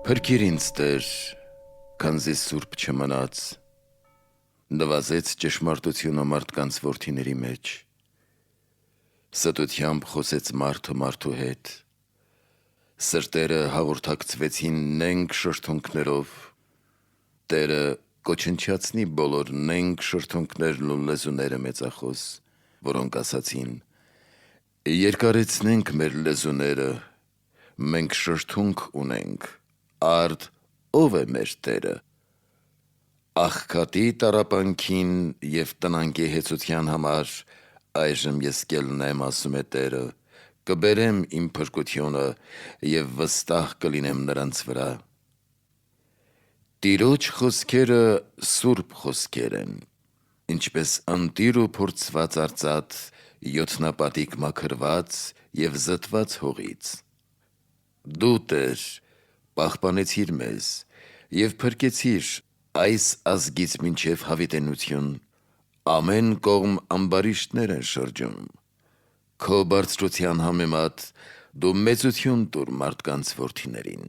Փրկիր ինձ Տեր, քանզի սուրբ չմնաց, նվազեց ճշմարտությունը մարդկանց որդիների մեջ, ստությամբ խոսեց մարդը մարդու հետ, սրտերը հաղորդակցվեցին նենգ շրթունքներով, Տերը կոչնչացնի բոլոր նենգ շրթունքներն ու լեզուները մեծախոս, որոնք ասացին. երկարեցնենք մեր լեզուները, մենք շրթունք ունենք, արդ ով է մեր Տերը, աղքատի տառապանքին և տնանկի հեծության համար այժմ ես կելնեմ, ասում է Տերը, կբերեմ իմ փրկությունը և վստահ կլինեմ նրանց վրա, Տիրոջ խոսքերը սուրբ խոսքեր են, ինչպես ընտիր ու փորձված արծաթ, յոթնապատիկ մաքրված և զտված հողից, դու Տեր, պահպանեցիր մեզ և փրկեցիր այս ազգից մինչև հավիտենություն, ամեն կողմ ամբարիշտներ են շրջում, քո բարձրության համեմատ դու մեծություն տուր մարդկանց որդիներին,